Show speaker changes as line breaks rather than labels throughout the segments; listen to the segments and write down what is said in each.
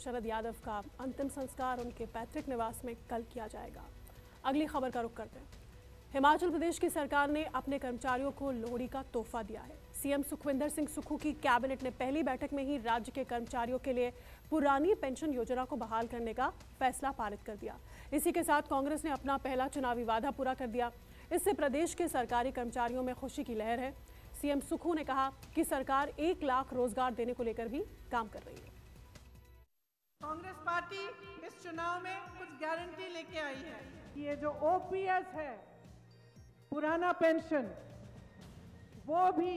शरद यादव का अंतिम संस्कार उनके पैतृक निवास में कल किया जाएगा। अगली खबर का रुख करते हैं। हिमाचल प्रदेश की सरकार ने अपने कर्मचारियों को लोहड़ी का तोहफा दिया है। सीएम सुखविंदर सिंह सुक्खू की कैबिनेट ने पहली बैठक में ही राज्य के कर्मचारियों के लिए पुरानी पेंशन योजना को बहाल करने का फैसला पारित कर दिया। इसी के साथ कांग्रेस ने अपना पहला चुनावी वादा पूरा कर दिया। इससे प्रदेश के सरकारी कर्मचारियों में खुशी की लहर है। सीएम सुक्खू ने कहा कि सरकार 1 लाख रोजगार देने को लेकर भी काम कर रही है।
कांग्रेस पार्टी इस चुनाव में कुछ गारंटी लेके आई है। ये जो ओपीएस है, पुराना पेंशन, वो भी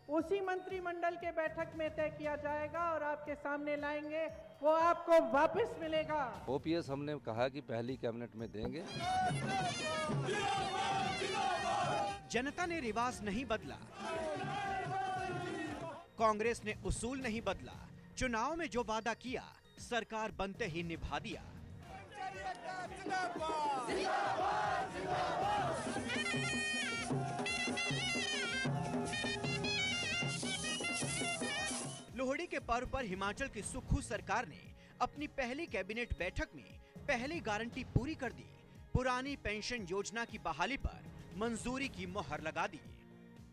उसी मंत्रिमंडल के बैठक में तय किया जाएगा और आपके सामने लाएंगे। वो आपको वापस मिलेगा।
ओपीएस हमने कहा कि पहली कैबिनेट में देंगे।
जनता ने रिवाज नहीं बदला, कांग्रेस ने उसूल नहीं बदला। चुनाव में जो वादा किया सरकार बनते ही निभा दिया। लोहड़ी के पर्व पर हिमाचल की सुक्खू सरकार ने अपनी पहली कैबिनेट बैठक में पहली गारंटी पूरी कर दी। पुरानी पेंशन योजना की बहाली पर मंजूरी की मोहर लगा दी।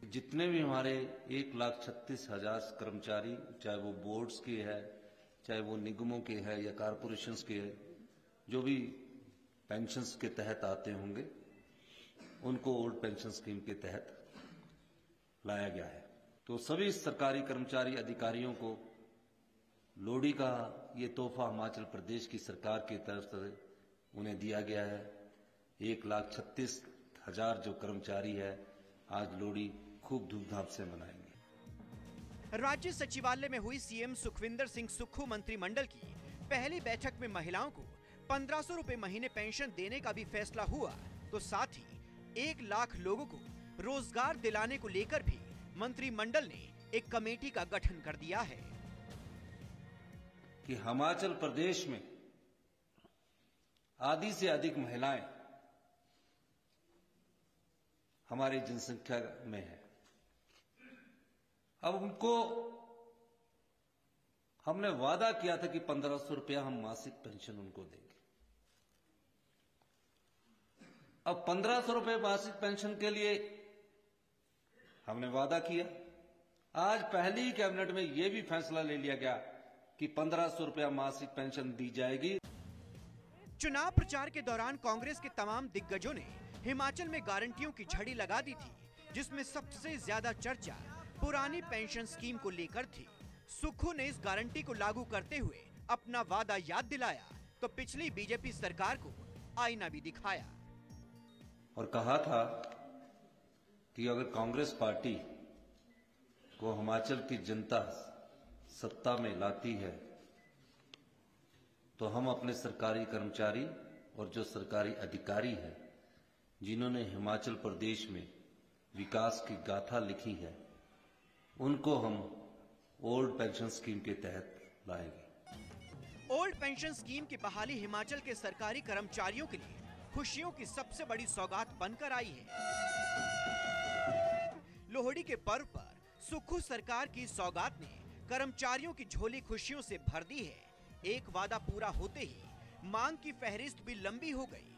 जितने भी हमारे 1,36,000 कर्मचारी, चाहे वो बोर्ड्स के है, चाहे वो निगमों के है या कारपोरेशंस के है, जो भी पेंशन्स के तहत आते होंगे, उनको ओल्ड पेंशन स्कीम के तहत लाया गया है। तो सभी सरकारी कर्मचारी अधिकारियों को लोहड़ी का ये तोहफा हिमाचल प्रदेश की सरकार की तरफ से उन्हें दिया गया है। 1,36,000 जो कर्मचारी है आज लोहड़ी खूब धूमधाम से मनाएंगे।
राज्य सचिवालय में हुई सीएम सुखविंदर सिंह सुक्खू मंत्रिमंडल की पहली बैठक में महिलाओं को 1,500 रुपए महीने पेंशन देने का भी फैसला हुआ। तो साथ ही 1 लाख लोगों को रोजगार दिलाने को लेकर भी मंत्रिमंडल ने एक कमेटी का गठन कर दिया है
कि हिमाचल प्रदेश में आधी से अधिक महिलाएं हमारी जनसंख्या में है। अब उनको हमने वादा किया था कि 1,500 रुपया हम मासिक पेंशन उनको देंगे। अब 1,500 रुपये मासिक पेंशन के लिए हमने वादा किया। आज पहली ही कैबिनेट में यह भी फैसला ले लिया गया कि 1,500 रुपया मासिक पेंशन दी जाएगी।
चुनाव प्रचार के दौरान कांग्रेस के तमाम दिग्गजों ने हिमाचल में गारंटियों की झड़ी लगा दी थी, जिसमें सबसे ज्यादा चर्चा पुरानी पेंशन स्कीम को लेकर थी। सुक्खू ने इस गारंटी को लागू करते हुए अपना वादा याद दिलाया तो पिछली बीजेपी सरकार को आईना भी दिखाया
और कहा था कि अगर कांग्रेस पार्टी को हिमाचल की जनता सत्ता में लाती है तो हम अपने सरकारी कर्मचारी और जो सरकारी अधिकारी हैं जिन्होंने हिमाचल प्रदेश में विकास की गाथा लिखी है उनको हम ओल्ड पेंशन स्कीम के तहत लाएंगे।
ओल्ड पेंशन स्कीम की बहाली हिमाचल के सरकारी कर्मचारियों के लिए खुशियों की सबसे बड़ी सौगात बनकर आई है। लोहड़ी के पर्व पर सुक्खू सरकार की सौगात ने कर्मचारियों की झोली खुशियों से भर दी है। एक वादा पूरा होते ही मांग की फहरिस्त भी लंबी हो गई।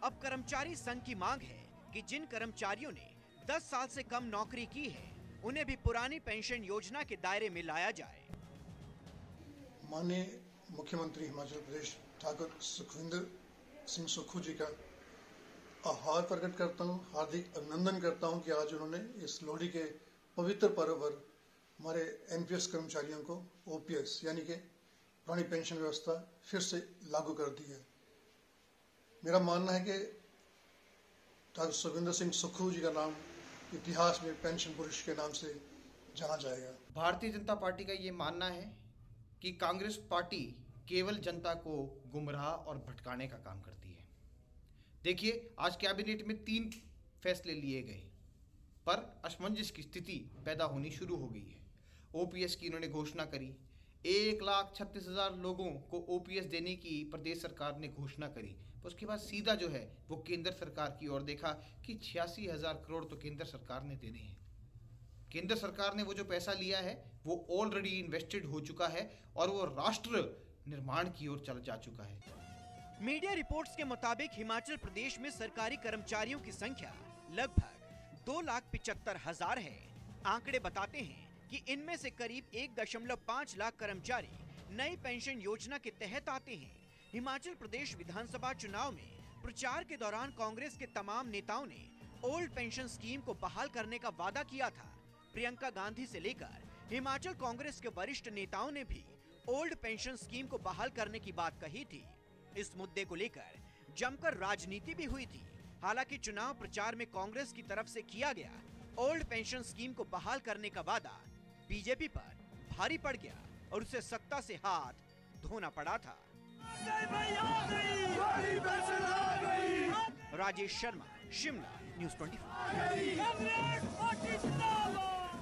अब कर्मचारी संघ की मांग है कि जिन कर्मचारियों ने 10 साल से कम नौकरी की है उन्हें भी पुरानी पेंशन योजना के दायरे में लाया जाए।
माननीय मुख्यमंत्री हिमाचल प्रदेश ठाकुर सुखविंदर सिंह सुक्खू जी का आभार प्रकट करता हूँ, हार्दिक अभिनंदन करता हूँ कि आज उन्होंने इस लोहड़ी के पवित्र पर्व पर हमारे एनपीएस कर्मचारियों को ओपीएस यानी कि पुरानी पेंशन व्यवस्था फिर से लागू कर दी है। मेरा मानना है कि ठाकुर सुखविंदर सिंह सुक्खू जी का नाम इतिहास में पेंशन पुरुष के नाम से जाना जाएगा।
भारतीय जनता पार्टी का ये मानना है कि कांग्रेस पार्टी केवल जनता को गुमराह और भटकाने का काम करती है। देखिए, आज कैबिनेट में 3 फैसले लिए गए पर असमंजस की स्थिति पैदा होनी शुरू हो गई है। ओपीएस की इन्होंने घोषणा करी, 1,36,000 लोगों को ओपीएस देने की प्रदेश सरकार ने घोषणा करी। उसके बाद सीधा जो है वो केंद्र सरकार की ओर देखा कि 86,000 करोड़ तो केंद्र सरकार ने देने हैं। केंद्र सरकार ने वो जो पैसा लिया है वो ऑलरेडी इन्वेस्टेड हो चुका है और वो राष्ट्र निर्माण की ओर चल जा चुका है।
मीडिया रिपोर्ट्स के मुताबिक हिमाचल प्रदेश में सरकारी कर्मचारियों की संख्या लगभग 2,75,000 है। आंकड़े बताते हैं कि इनमें से करीब 1.5 लाख कर्मचारी नई पेंशन योजना के तहत आते हैं। हिमाचल प्रदेश विधानसभा चुनाव में प्रचार के दौरान कांग्रेस के तमाम नेताओं ने ओल्ड पेंशन स्कीम को बहाल करने का वादा किया था। प्रियंका गांधी से लेकर हिमाचल कांग्रेस के वरिष्ठ नेताओं ने भी ओल्ड पेंशन स्कीम को बहाल करने की बात कही थी। इस मुद्दे को लेकर जमकर राजनीति भी हुई थी। हालांकि चुनाव प्रचार में कांग्रेस की तरफ से किया गया ओल्ड पेंशन स्कीम को बहाल करने का वादा बीजेपी पर भारी पड़ गया और उसे सत्ता से हाथ धोना पड़ा था। राजेश शर्मा, शिमला, न्यूज़ 24।